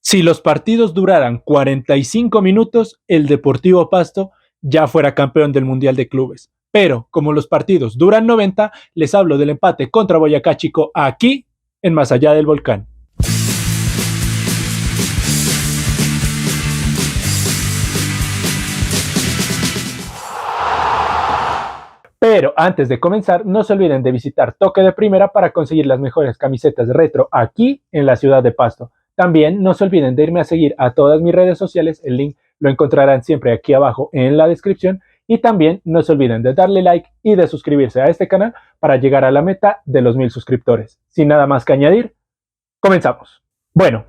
Si los partidos duraran 45 minutos, el Deportivo Pasto ya fuera campeón del Mundial de Clubes. Pero como los partidos duran 90, les hablo del empate contra Boyacá Chico aquí en Más Allá del Volcán. Pero antes de comenzar, no se olviden de visitar Toque de Primera para conseguir las mejores camisetas retro aquí en la ciudad de Pasto. También no se olviden de irme a seguir a todas mis redes sociales, el link lo encontrarán siempre aquí abajo en la descripción. Y también no se olviden de darle like y de suscribirse a este canal para llegar a la meta de los 1000 suscriptores. Sin nada más que añadir, comenzamos. Bueno,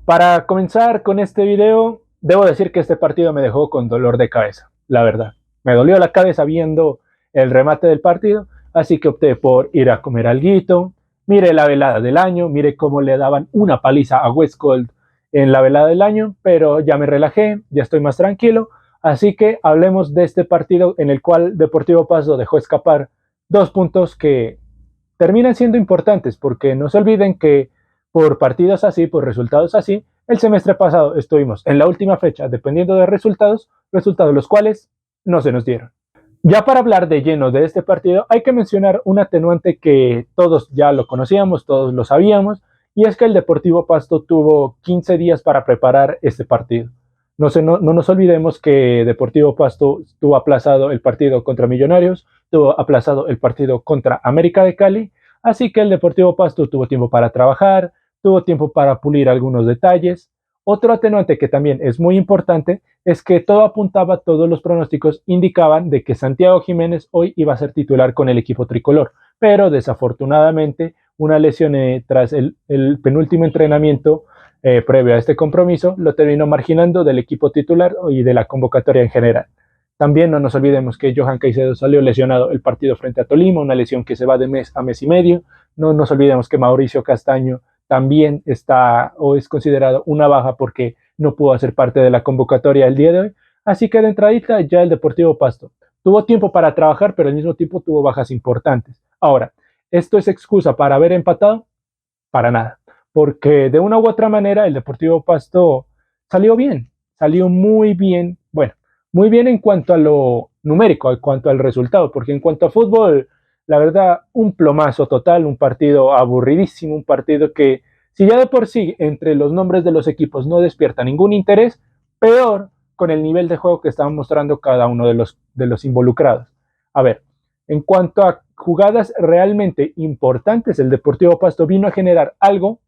para comenzar con este video, debo decir que este partido me dejó con dolor de cabeza, la verdad. Me dolió la cabeza viendo el remate del partido, así que opté por ir a comer alguito. Mire la velada del año, mire cómo le daban una paliza a Westcold en la velada del año, pero ya me relajé, ya estoy más tranquilo, así que hablemos de este partido en el cual Deportivo Pasto dejó escapar 2 puntos que terminan siendo importantes, porque no se olviden que por partidos así, por resultados así, el semestre pasado estuvimos en la última fecha dependiendo de resultados los cuales no se nos dieron. Ya para hablar de lleno de este partido, hay que mencionar un atenuante que todos ya lo conocíamos, todos lo sabíamos, y es que el Deportivo Pasto tuvo 15 días para preparar este partido. No nos olvidemos que Deportivo Pasto tuvo aplazado el partido contra Millonarios, tuvo aplazado el partido contra América de Cali, así que el Deportivo Pasto tuvo tiempo para trabajar, tuvo tiempo para pulir algunos detalles. Otro atenuante que también es muy importante es que todo apuntaba, todos los pronósticos indicaban de que Santiago Jiménez hoy iba a ser titular con el equipo tricolor, pero desafortunadamente una lesión tras el penúltimo entrenamiento previo a este compromiso lo terminó marginando del equipo titular y de la convocatoria en general. También no nos olvidemos que Johan Caicedo salió lesionado el partido frente a Tolima, una lesión que se va de mes a mes y medio. No nos olvidemos que Mauricio Castaño también está o es considerado una baja porque no pudo hacer parte de la convocatoria el día de hoy. Así que de entradita ya el Deportivo Pasto tuvo tiempo para trabajar, pero al mismo tiempo tuvo bajas importantes. Ahora, ¿esto es excusa para haber empatado? Para nada, porque de una u otra manera el Deportivo Pasto salió bien, salió muy bien, bueno, muy bien en cuanto a lo numérico, en cuanto al resultado, porque en cuanto a fútbol, la verdad, un plomazo total, un partido aburridísimo, un partido que si ya de por sí entre los nombres de los equipos no despierta ningún interés, peor con el nivel de juego que estaban mostrando cada uno de los involucrados. A ver, en cuanto a jugadas realmente importantes, el Deportivo Pasto vino a generar algo,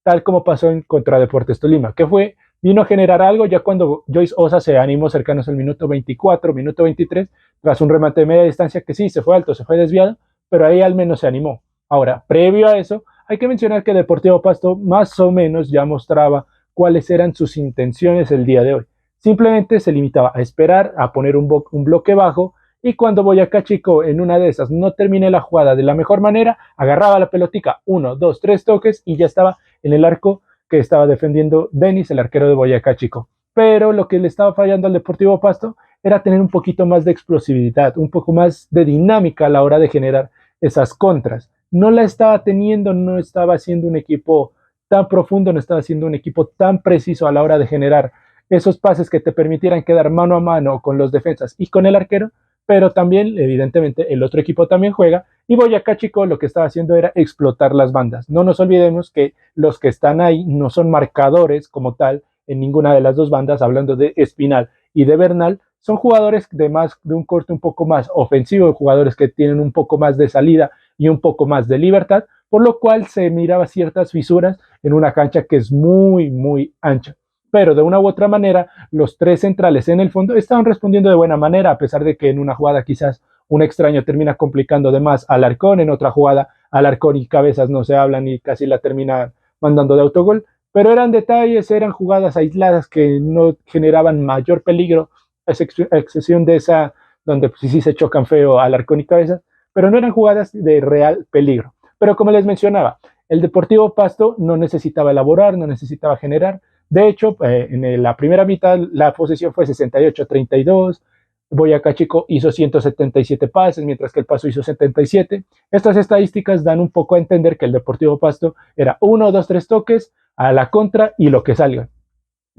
tal como pasó en contra Deportes Tolima, que fue, vino a generar algo ya cuando Joyce Osa se animó cercanos al minuto 24, minuto 23, tras un remate de media distancia que sí, se fue alto, se fue desviado, pero ahí al menos se animó. Ahora, previo a eso, hay que mencionar que Deportivo Pasto más o menos ya mostraba cuáles eran sus intenciones el día de hoy. Simplemente se limitaba a esperar, a poner un bloque bajo, y cuando Boyacá Chico en una de esas no terminé la jugada de la mejor manera, agarraba la pelotica, 1, 2, 3 toques y ya estaba en el arco que estaba defendiendo Denis, el arquero de Boyacá Chico. Pero lo que le estaba fallando al Deportivo Pasto era tener un poquito más de explosividad, un poco más de dinámica a la hora de generar esas contras. No la estaba teniendo, no estaba siendo un equipo tan profundo, no estaba siendo un equipo tan preciso a la hora de generar esos pases que te permitieran quedar mano a mano con los defensas y con el arquero, pero también, evidentemente, el otro equipo también juega, y Boyacá Chico lo que estaba haciendo era explotar las bandas. No nos olvidemos que los que están ahí no son marcadores como tal en ninguna de las dos bandas, hablando de Espinal y de Bernal, son jugadores de un corte un poco más ofensivo, jugadores que tienen un poco más de salida y un poco más de libertad, por lo cual se miraba ciertas fisuras en una cancha que es muy, muy ancha. Pero de una u otra manera, los tres centrales en el fondo estaban respondiendo de buena manera, a pesar de que en una jugada quizás un extraño termina complicando de más al Alarcón, en otra jugada Alarcón y Cabezas no se hablan y casi la termina mandando de autogol, pero eran detalles, eran jugadas aisladas que no generaban mayor peligro, a excepción de esa donde pues, sí se chocan feo Alarcón y Cabezas, pero no eran jugadas de real peligro. Pero como les mencionaba, el Deportivo Pasto no necesitaba elaborar, no necesitaba generar. De hecho, en la primera mitad la posesión fue 68-32, Boyacá Chico hizo 177 pases, mientras que el Pasto hizo 77. Estas estadísticas dan un poco a entender que el Deportivo Pasto era 1, 2, 3 toques a la contra y lo que salga.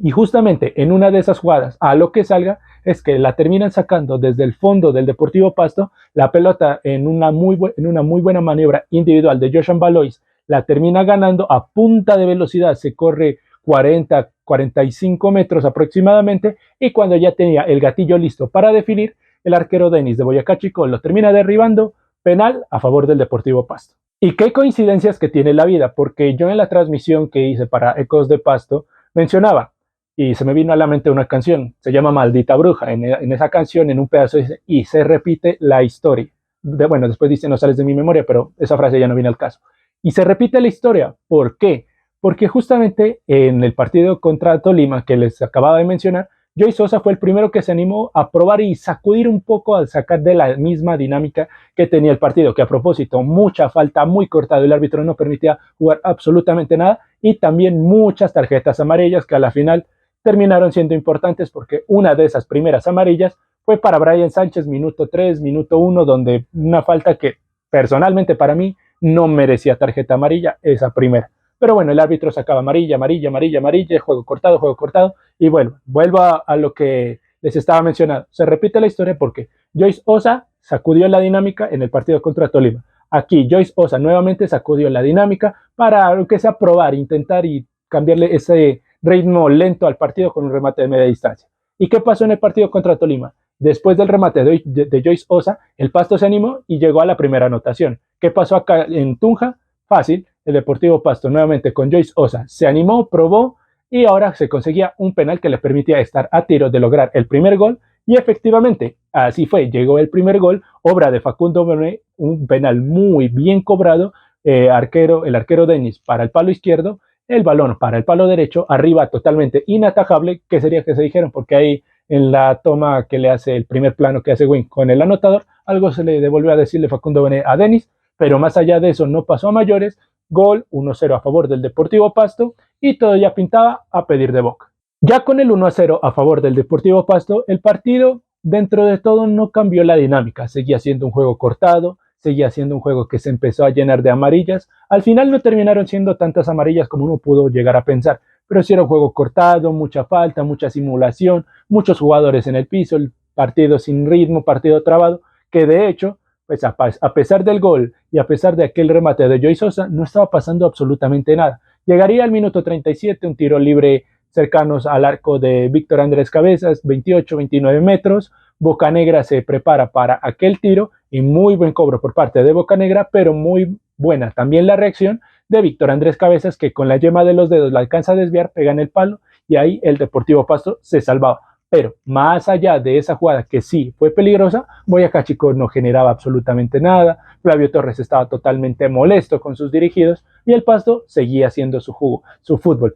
Y justamente en una de esas jugadas, a lo que salga, es que la terminan sacando desde el fondo del Deportivo Pasto, la pelota en una muy buena maniobra individual de Joshan Valois, la termina ganando a punta de velocidad, se corre 40, 45 metros aproximadamente, y cuando ya tenía el gatillo listo para definir, el arquero Denis de Boyacá Chico lo termina derribando, penal a favor del Deportivo Pasto. Y qué coincidencias que tiene la vida, porque yo en la transmisión que hice para Ecos de Pasto mencionaba, y se me vino a la mente una canción, se llama Maldita Bruja. En esa canción, en un pedazo dice, y se repite la historia. Bueno, después dice, no sales de mi memoria, pero esa frase ya no viene al caso. Y se repite la historia. ¿Por qué? Porque justamente en el partido contra Tolima, que les acababa de mencionar, Joey Sosa fue el primero que se animó a probar y sacudir un poco al sacar de la misma dinámica que tenía el partido, que a propósito, mucha falta, muy cortado, el árbitro no permitía jugar absolutamente nada, y también muchas tarjetas amarillas que a la final terminaron siendo importantes porque una de esas primeras amarillas fue para Brian Sánchez, minuto 3, minuto 1, donde una falta que personalmente para mí no merecía tarjeta amarilla, esa primera. Pero bueno, el árbitro sacaba amarilla, amarilla, amarilla, amarilla, juego cortado, y bueno, vuelvo a lo que les estaba mencionando. Se repite la historia porque Joyce Osa sacudió la dinámica en el partido contra Tolima. Aquí Joyce Osa nuevamente sacudió la dinámica para, aunque sea, probar, intentar y cambiarle ese ritmo lento al partido con un remate de media distancia. ¿Y qué pasó en el partido contra Tolima? Después del remate de Joyce Osa, el Pasto se animó y llegó a la primera anotación. ¿Qué pasó acá en Tunja? Fácil, el Deportivo Pasto nuevamente con Joyce Osa se animó, probó y ahora se conseguía un penal que le permitía estar a tiro de lograr el primer gol, y efectivamente así fue, llegó el primer gol, obra de Facundo Bonet, un penal muy bien cobrado, el arquero Denis para el palo izquierdo, el balón para el palo derecho, arriba totalmente inatajable, que sería que se dijeron, porque ahí en la toma que le hace el primer plano que hace Wing con el anotador, algo se le devolvió a decirle Facundo Bonet a Denis, pero más allá de eso no pasó a mayores. Gol 1-0 a favor del Deportivo Pasto y todo ya pintaba a pedir de boca. Ya con el 1-0 a favor del Deportivo Pasto, el partido dentro de todo no cambió la dinámica, seguía siendo un juego cortado, seguía siendo un juego que se empezó a llenar de amarillas. Al final no terminaron siendo tantas amarillas como uno pudo llegar a pensar, pero sí era un juego cortado, mucha falta, mucha simulación, muchos jugadores en el piso, el partido sin ritmo, partido trabado, que de hecho pues a pesar del gol y a pesar de aquel remate de Joey Sosa, no estaba pasando absolutamente nada. Llegaría al minuto 37, un tiro libre cercanos al arco de Víctor Andrés Cabezas, 28, 29 metros. Bocanegra se prepara para aquel tiro y muy buen cobro por parte de Bocanegra, pero muy buena también la reacción de Víctor Andrés Cabezas, que con la yema de los dedos la alcanza a desviar, pega en el palo y ahí el Deportivo Pasto se salvaba. Pero más allá de esa jugada que sí fue peligrosa, Boyacá Chico no generaba absolutamente nada, Flavio Torres estaba totalmente molesto con sus dirigidos y el Pasto seguía haciendo su fútbol.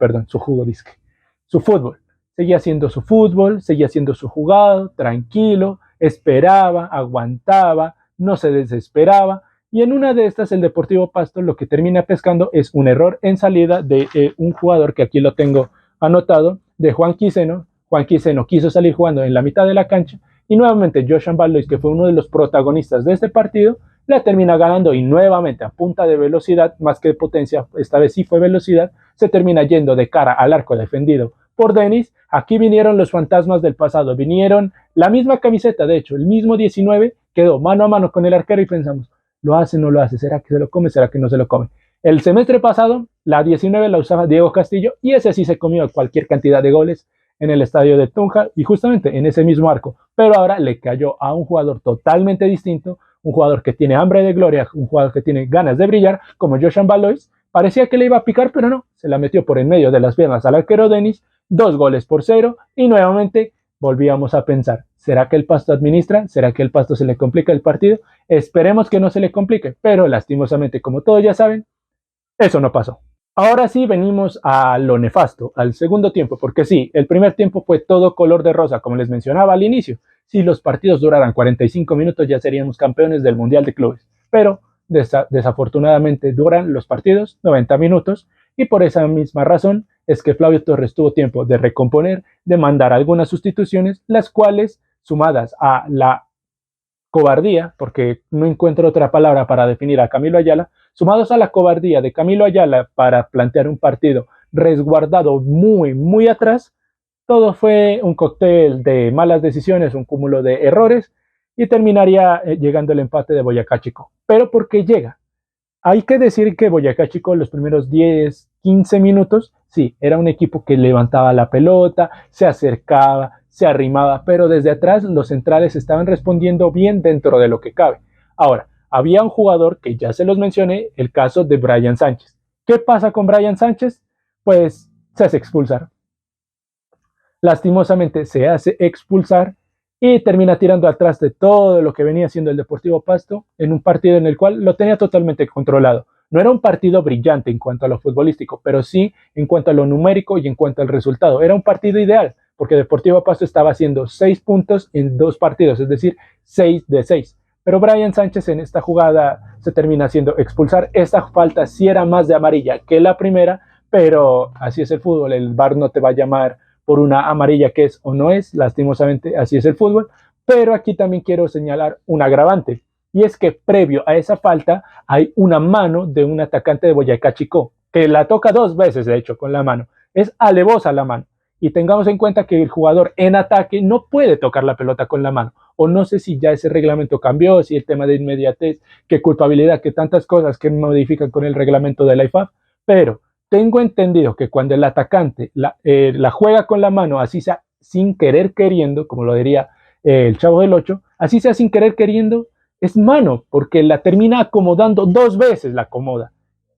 Seguía haciendo su fútbol, seguía haciendo su jugado, tranquilo, esperaba, aguantaba, no se desesperaba. Y en una de estas el Deportivo Pasto lo que termina pescando es un error en salida de un jugador que aquí lo tengo anotado, de Juan Quiseno. Juan Quiseno quiso salir jugando en la mitad de la cancha y nuevamente Joshan Valois, que fue uno de los protagonistas de este partido, la termina ganando y nuevamente a punta de velocidad, más que de potencia, esta vez sí fue velocidad, se termina yendo de cara al arco defendido por Denis. Aquí vinieron los fantasmas del pasado, vinieron la misma camiseta, de hecho, el mismo 19, quedó mano a mano con el arquero y pensamos, ¿lo hace o no lo hace? ¿Será que se lo come? ¿Será que no se lo come? El semestre pasado, la 19 la usaba Diego Castillo y ese sí se comió cualquier cantidad de goles en el estadio de Tunja y justamente en ese mismo arco, pero ahora le cayó a un jugador totalmente distinto, un jugador que tiene hambre de gloria, un jugador que tiene ganas de brillar, como Joshan Valois. Parecía que le iba a picar, pero no, se la metió por en medio de las piernas al arquero Denis, 2-0 y nuevamente volvíamos a pensar, ¿será que el Pasto administra? ¿Será que el Pasto se le complica el partido? Esperemos que no se le complique, pero lastimosamente, como todos ya saben, eso no pasó. Ahora sí venimos a lo nefasto, al segundo tiempo, porque sí, el primer tiempo fue todo color de rosa, como les mencionaba al inicio. Si los partidos duraran 45 minutos ya seríamos campeones del Mundial de Clubes, pero desafortunadamente duran los partidos 90 minutos y por esa misma razón es que Flavio Torres tuvo tiempo de recomponer, de mandar algunas sustituciones, las cuales, sumadas a la cobardía, porque no encuentro otra palabra para definir a Camilo Ayala, sumados a la cobardía de Camilo Ayala para plantear un partido resguardado muy, muy atrás, Todo fue un cóctel de malas decisiones, un cúmulo de errores y terminaría llegando el empate de Boyacá Chico. Pero ¿por qué llega? Hay que decir que Boyacá Chico los primeros 10, 15 minutos, sí, era un equipo que levantaba la pelota, se acercaba, se arrimaba, pero desde atrás los centrales estaban respondiendo bien dentro de lo que cabe. Ahora, había un jugador que ya se los mencioné, el caso de Brian Sánchez. ¿Qué pasa con Brian Sánchez? Pues se hace expulsar. Lastimosamente se hace expulsar y termina tirando atrás de todo lo que venía siendo el Deportivo Pasto en un partido en el cual lo tenía totalmente controlado. No era un partido brillante en cuanto a lo futbolístico, pero sí en cuanto a lo numérico y en cuanto al resultado. Era un partido ideal, porque Deportivo Pasto estaba haciendo 6 puntos en 2 partidos, es decir, 6 de 6. Pero Brian Sánchez en esta jugada se termina haciendo expulsar. Esta falta sí era más de amarilla que la primera, pero así es el fútbol, el VAR no te va a llamar por una amarilla que es o no es, lastimosamente así es el fútbol, pero aquí también quiero señalar un agravante, y es que previo a esa falta hay una mano de un atacante de Boyacá Chico, que la toca 2 veces de hecho con la mano, es alevosa la mano, y tengamos en cuenta que el jugador en ataque no puede tocar la pelota con la mano, o no sé si ya ese reglamento cambió, si el tema de inmediatez, que culpabilidad, que tantas cosas que modifican con el reglamento de la IFAB, pero tengo entendido que cuando el atacante la juega con la mano, así sea sin querer queriendo, como lo diría el Chavo del 8, así sea sin querer queriendo, es mano, porque la termina acomodando 2 veces, la acomoda.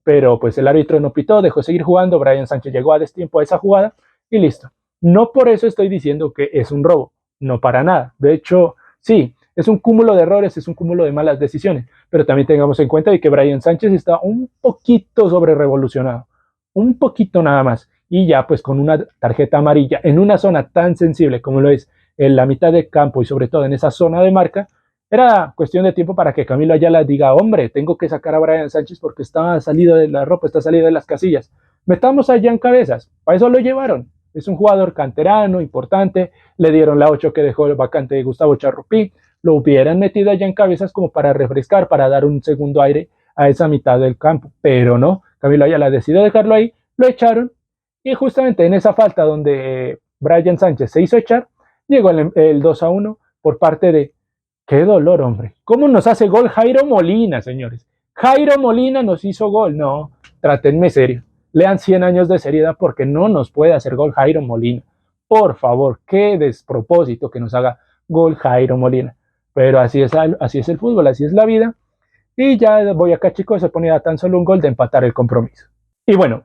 Pero pues el árbitro no pitó, dejó seguir jugando, Brian Sánchez llegó a destiempo a esa jugada y listo. No por eso estoy diciendo que es un robo, no para nada. De hecho, sí, es un cúmulo de errores, es un cúmulo de malas decisiones, pero también tengamos en cuenta de que Brian Sánchez está un poquito sobre revolucionado, un poquito nada más, y ya pues con una tarjeta amarilla en una zona tan sensible como lo es en la mitad del campo y sobre todo en esa zona de marca, era cuestión de tiempo para que Camilo Ayala diga, hombre, tengo que sacar a Brian Sánchez porque está salido de la ropa, está salido de las casillas. Metamos a Jan Cabezas, para eso lo llevaron. Es un jugador canterano, importante, le dieron la 8 que dejó el vacante de Gustavo Charrupí, lo hubieran metido a Jan Cabezas como para refrescar, para dar un segundo aire a esa mitad del campo, pero no, Camilo Ayala decidió dejarlo ahí, lo echaron y justamente en esa falta donde Brian Sánchez se hizo echar, llegó el 2-1 por parte de... ¡Qué dolor, hombre! ¿Cómo nos hace gol Jairo Molina, señores? Jairo Molina nos hizo gol. No, trátenme serio. Lean 100 años de seriedad porque no nos puede hacer gol Jairo Molina. Por favor, qué despropósito que nos haga gol Jairo Molina. Pero así es el fútbol, así es la vida. Y ya Boyacá Chico se ponía tan solo un gol de empatar el compromiso. Y bueno,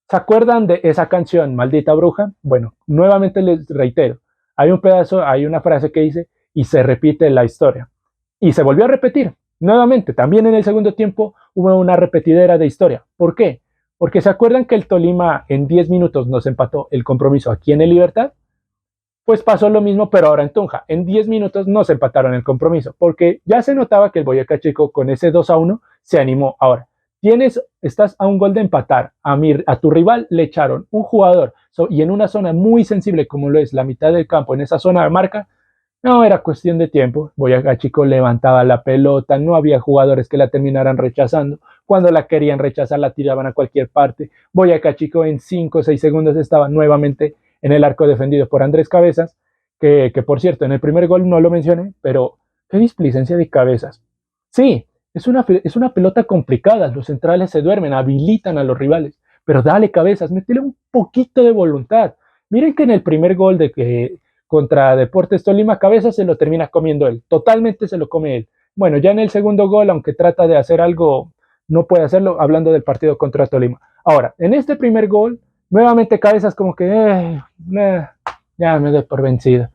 ¿se acuerdan de esa canción, Maldita Bruja? Bueno, nuevamente les reitero, hay un pedazo, hay una frase que dice, y se repite la historia. Y se volvió a repetir, nuevamente, también en el segundo tiempo hubo una repetidera de historia. ¿Por qué? Porque se acuerdan que el Tolima en 10 minutos nos empató el compromiso aquí en el Libertad. Pues pasó lo mismo, pero ahora en Tunja. En 10 minutos no se empataron el compromiso, porque ya se notaba que el Boyacá Chico con ese 2-1 se animó. Ahora, estás a un gol de empatar, a tu rival le echaron un jugador y en una zona muy sensible como lo es la mitad del campo, en esa zona de marca, no era cuestión de tiempo. Boyacá Chico levantaba la pelota, no había jugadores que la terminaran rechazando. Cuando la querían rechazar, la tiraban a cualquier parte. Boyacá Chico en 5 o 6 segundos estaba nuevamente en el arco defendido por Andrés Cabezas, que por cierto, en el primer gol no lo mencioné, pero qué displicencia de Cabezas. Sí, es una pelota complicada, los centrales se duermen, habilitan a los rivales, pero dale Cabezas, métele un poquito de voluntad. Miren que en el primer gol de que contra Deportes Tolima, Cabezas se lo termina comiendo él, totalmente se lo come él. Bueno, ya en el segundo gol, aunque trata de hacer algo, no puede hacerlo, hablando del partido contra Tolima. Ahora, en este primer gol, nuevamente Cabezas como que, ya me doy por vencido.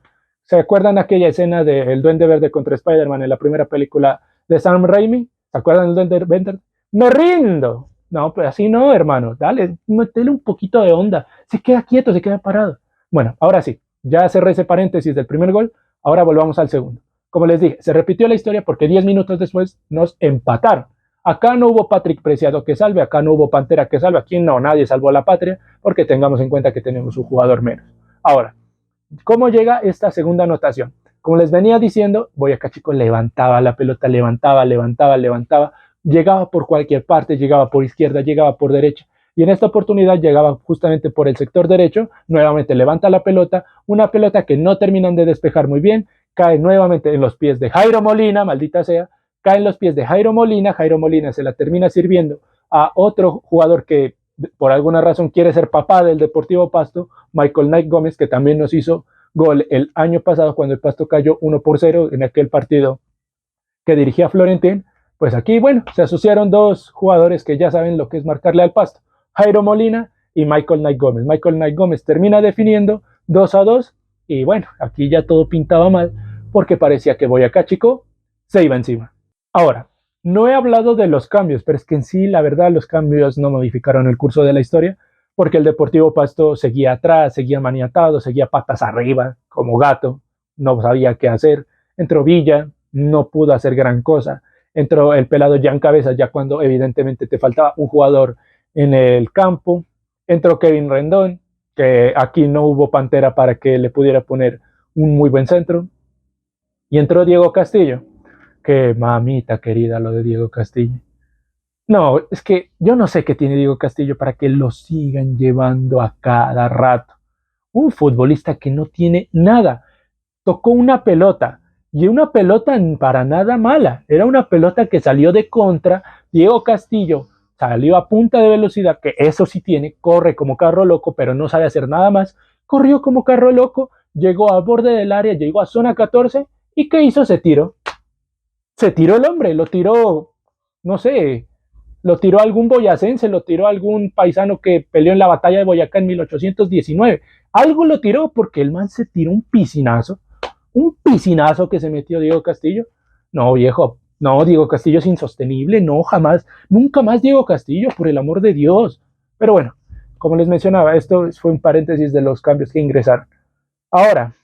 ¿Se acuerdan aquella escena del Duende Verde contra Spider-Man en la primera película de Sam Raimi? ¿Se acuerdan del Duende Verde? ¡Me rindo! No, pues así no, hermano. Dale, métele un poquito de onda. Se queda quieto, se queda parado. Bueno, ahora sí, ya cerré ese paréntesis del primer gol. Ahora volvamos al segundo. Como les dije, se repitió la historia porque 10 minutos después nos empataron. Acá no hubo Patrick Preciado que salve, acá no hubo Pantera que salve, aquí no, nadie salvó a la patria, porque tengamos en cuenta que tenemos un jugador menos. Ahora, ¿cómo llega esta segunda anotación? Como les venía diciendo, Boyacá Chico levantaba la pelota, levantaba, llegaba por cualquier parte, llegaba por izquierda, llegaba por derecha, y en esta oportunidad llegaba justamente por el sector derecho, nuevamente levanta la pelota, una pelota que no terminan de despejar muy bien, cae nuevamente en los pies de Jairo Molina, maldita sea, cae en los pies de Jairo Molina se la termina sirviendo a otro jugador que por alguna razón quiere ser papá del Deportivo Pasto, Michael Knight Gómez, que también nos hizo gol el año pasado cuando el Pasto cayó 1-0 en aquel partido que dirigía Florentín. Pues aquí, bueno, se asociaron dos jugadores que ya saben lo que es marcarle al Pasto, Jairo Molina y Michael Knight Gómez. Michael Knight Gómez termina definiendo 2-2 y bueno, aquí ya todo pintaba mal porque parecía que Boyacá Chico se iba encima. Ahora, no he hablado de los cambios, pero es que en sí, la verdad, los cambios no modificaron el curso de la historia, porque el Deportivo Pasto seguía atrás, seguía maniatado, seguía patas arriba, como gato, no sabía qué hacer. Entró Villa, no pudo hacer gran cosa. Entró el pelado Jan Cabezas, ya cuando evidentemente te faltaba un jugador en el campo. Entró Kevin Rendón, que aquí no hubo Pantera para que le pudiera poner un muy buen centro. Y entró Diego Castillo, que mamita querida lo de Diego Castillo. No, es que yo no sé qué tiene Diego Castillo para que lo sigan llevando a cada rato. Un futbolista que no tiene nada. Tocó una pelota y una pelota para nada mala. Era una pelota que salió de contra. Diego Castillo salió a punta de velocidad, que eso sí tiene, corre como carro loco, pero no sabe hacer nada más. Corrió como carro loco, llegó al borde del área, llegó a zona 14 y ¿qué hizo? Se tiró el hombre, lo tiró, no sé, lo tiró algún boyacense, lo tiró algún paisano que peleó en la batalla de Boyacá en 1819. Algo lo tiró porque el man se tiró un piscinazo que se metió Diego Castillo. No, viejo, no, Diego Castillo es insostenible, no, jamás, nunca más Diego Castillo, por el amor de Dios. Pero bueno, como les mencionaba, esto fue un paréntesis de los cambios que ingresaron. Ahora,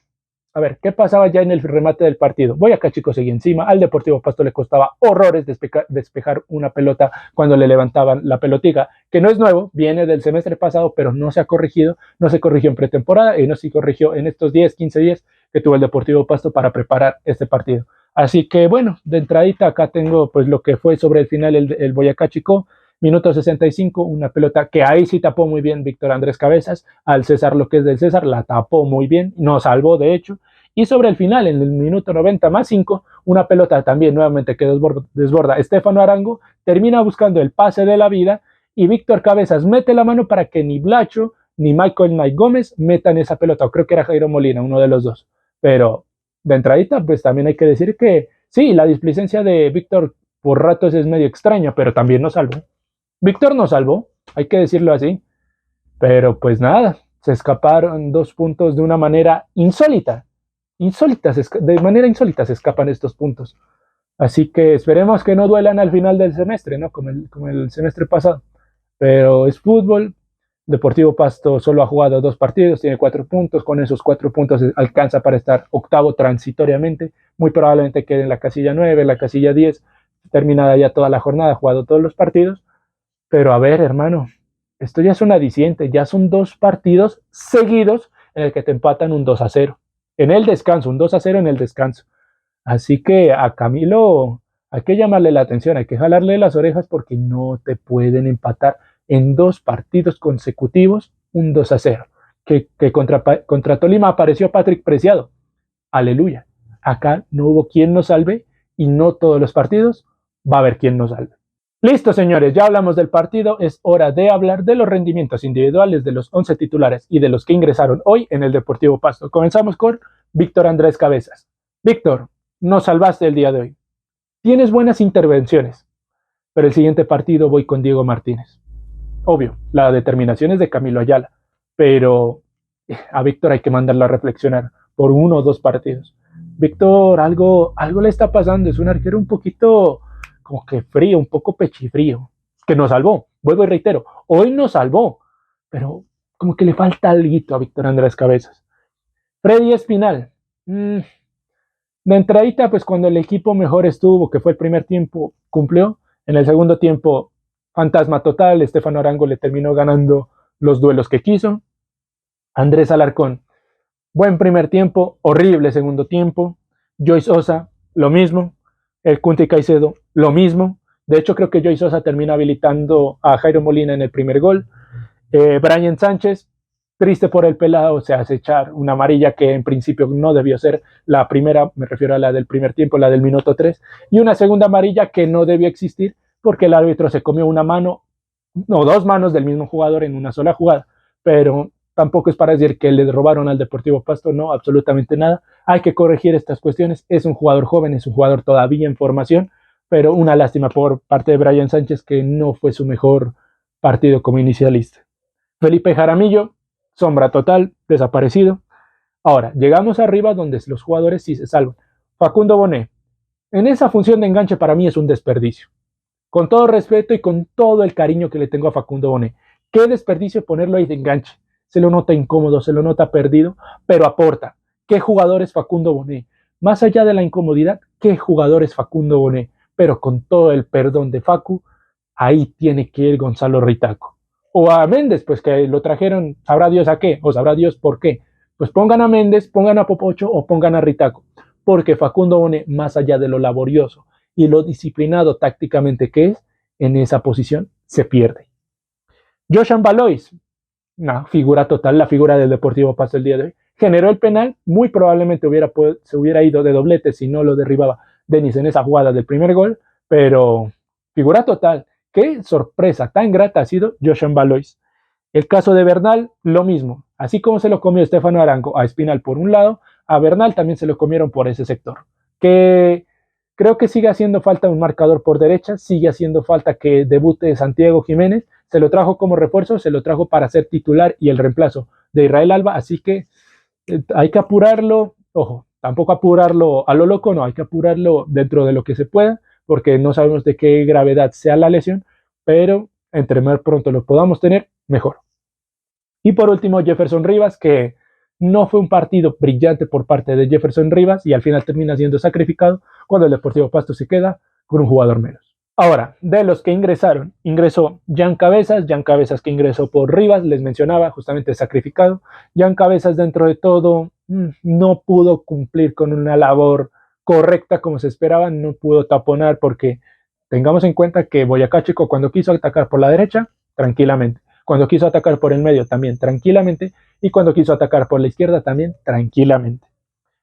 a ver, ¿qué pasaba ya en el remate del partido? Boyacá Chico seguía encima, al Deportivo Pasto le costaba horrores despejar una pelota cuando le levantaban la pelotica, que no es nuevo, viene del semestre pasado, pero no se ha corregido, no se corrigió en pretemporada y no se corrigió en estos 10, 15 días que tuvo el Deportivo Pasto para preparar este partido. Así que bueno, de entradita acá tengo pues lo que fue sobre el final el Boyacá Chico, minuto 65, una pelota que ahí sí tapó muy bien Víctor Andrés Cabezas, al César lo que es del César, la tapó muy bien, nos salvó de hecho, y sobre el final, en el minuto 90+5, una pelota también nuevamente que desborda Estefano Arango, termina buscando el pase de la vida y Víctor Cabezas mete la mano para que ni Blacho ni Michael Knight Gómez metan esa pelota, o creo que era Jairo Molina, uno de los dos. Pero de entradita, pues también hay que decir que sí, la displicencia de Víctor por ratos es medio extraña, pero también nos salvó. Víctor nos salvó, hay que decirlo así, pero pues nada, se escaparon 2 puntos de una manera insólita. De manera insólita se escapan estos puntos. Así que esperemos que no duelan al final del semestre, ¿no? Como el semestre pasado. Pero es fútbol. Deportivo Pasto solo ha jugado 2 partidos, tiene 4 puntos. Con esos 4 puntos alcanza para estar octavo transitoriamente. Muy probablemente quede en la casilla 9, en la casilla 10, terminada ya toda la jornada, jugado todos los partidos. Pero a ver, hermano, esto ya es una diciente, ya son 2 partidos seguidos en el que te empatan un 2-0. En el descanso, un 2-0 en el descanso. Así que a Camilo hay que llamarle la atención, hay que jalarle las orejas porque no te pueden empatar en 2 partidos consecutivos un 2-0. Que contra Tolima apareció Patrick Preciado. Aleluya. Acá no hubo quien nos salve y no todos los partidos va a haber quien nos salve. Listo, señores, ya hablamos del partido, es hora de hablar de los rendimientos individuales de los 11 titulares y de los que ingresaron hoy en el Deportivo Pasto. Comenzamos con Víctor Andrés Cabezas. Víctor, nos salvaste el día de hoy. Tienes buenas intervenciones, pero el siguiente partido voy con Diego Martínez. Obvio, la determinación es de Camilo Ayala, pero a Víctor hay que mandarlo a reflexionar por 1 o 2 partidos. Víctor, algo le está pasando, es un arquero un poquito como que frío, un poco pechifrío, que nos salvó, vuelvo y reitero, hoy nos salvó, pero como que le falta algo a Víctor Andrés Cabezas. Freddy Espinal, de entradita, pues cuando el equipo mejor estuvo, que fue el primer tiempo, cumplió, en el segundo tiempo, fantasma total, Estefano Arango le terminó ganando los duelos que quiso. Andrés Alarcón, buen primer tiempo, horrible segundo tiempo. Joyce Osa, lo mismo. El Cunti Caicedo, lo mismo. De hecho, creo que Joey Sosa termina habilitando a Jairo Molina en el primer gol. Brian Sánchez, triste por el pelado, se hace echar una amarilla que en principio no debió ser la primera, me refiero a la del primer tiempo, la del minuto 3, y una segunda amarilla que no debió existir porque el árbitro se comió una mano, no, dos manos del mismo jugador en una sola jugada, pero tampoco es para decir que le robaron al Deportivo Pasto, no, absolutamente nada. Hay que corregir estas cuestiones, es un jugador joven, es un jugador todavía en formación, pero una lástima por parte de Brian Sánchez que no fue su mejor partido como inicialista. Felipe Jaramillo, sombra total, desaparecido. Ahora, llegamos arriba donde los jugadores sí se salvan. Facundo Bonet, en esa función de enganche para mí es un desperdicio. Con todo respeto y con todo el cariño que le tengo a Facundo Bonet. Qué desperdicio ponerlo ahí de enganche. Se lo nota incómodo, se lo nota perdido, pero aporta. ¿Qué jugador es Facundo Bonet? Más allá de la incomodidad, ¿qué jugador es Facundo Bonet? Pero con todo el perdón de Facu, ahí tiene que ir Gonzalo Ritaco. O a Méndez, pues que lo trajeron, sabrá Dios a qué, o sabrá Dios por qué. Pues pongan a Méndez, pongan a Popocho o pongan a Ritaco. Porque Facundo Bonet, más allá de lo laborioso y lo disciplinado tácticamente que es, en esa posición se pierde. Joshan Valois, una figura total, la figura del Deportivo Pasto el día de hoy. Generó el penal, muy probablemente se hubiera ido de doblete si no lo derribaba Denis en esa jugada del primer gol, pero figura total. Qué sorpresa tan grata ha sido Joshan Valois. El caso de Bernal, lo mismo. Así como se lo comió Estefano Arango a Espinal por un lado, a Bernal también se lo comieron por ese sector. Que creo que sigue haciendo falta un marcador por derecha, sigue haciendo falta que debute Santiago Jiménez, se lo trajo como refuerzo, se lo trajo para ser titular y el reemplazo de Israel Alba, así que hay que apurarlo, ojo, tampoco apurarlo a lo loco, no, hay que apurarlo dentro de lo que se pueda, porque no sabemos de qué gravedad sea la lesión, pero entre más pronto lo podamos tener, mejor. Y por último, Jefferson Rivas, que no fue un partido brillante por parte de Jefferson Rivas y al final termina siendo sacrificado cuando el Deportivo Pasto se queda con un jugador menos. Ahora, de los que ingresaron, ingresó Jan Cabezas que ingresó por Rivas, les mencionaba, justamente sacrificado. Jan Cabezas dentro de todo no pudo cumplir con una labor correcta como se esperaba, no pudo taponar porque tengamos en cuenta que Boyacá Chico cuando quiso atacar por la derecha, tranquilamente. Cuando quiso atacar por el medio también tranquilamente y cuando quiso atacar por la izquierda también tranquilamente.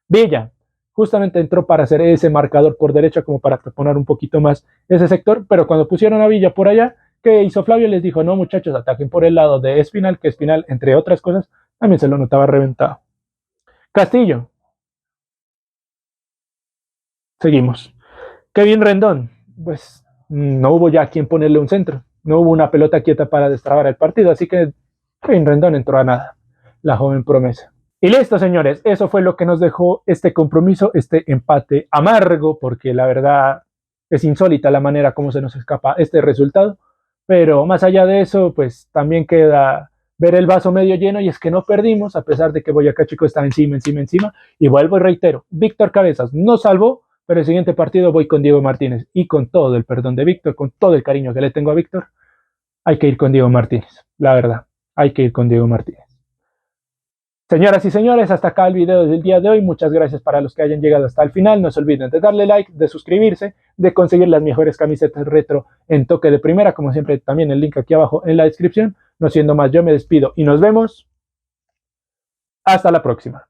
Villa justamente entró para hacer ese marcador por derecha como para taponar un poquito más ese sector, pero cuando pusieron a Villa por allá, ¿qué hizo Flavio? Les dijo, no muchachos, ataquen por el lado de Espinal, que Espinal, entre otras cosas, también se lo notaba reventado. Castillo. Seguimos. Kevin Rendón, pues no hubo ya quien ponerle un centro, no hubo una pelota quieta para destrabar el partido, así que Kevin Rendón entró a nada, la joven promesa. Y listo, señores, eso fue lo que nos dejó este compromiso, este empate amargo, porque la verdad es insólita la manera como se nos escapa este resultado, pero más allá de eso, pues también queda ver el vaso medio lleno y es que no perdimos, a pesar de que Boyacá Chico está encima, y vuelvo y reitero, Víctor Cabezas no salvó, pero el siguiente partido voy con Diego Martínez y con todo el perdón de Víctor, con todo el cariño que le tengo a Víctor, hay que ir con Diego Martínez, la verdad, hay que ir con Diego Martínez. Señoras y señores, hasta acá el video del día de hoy. Muchas gracias para los que hayan llegado hasta el final. No se olviden de darle like, de suscribirse, de conseguir las mejores camisetas retro en toque de primera. Como siempre, también el link aquí abajo en la descripción. No siendo más, yo me despido y nos vemos. Hasta la próxima.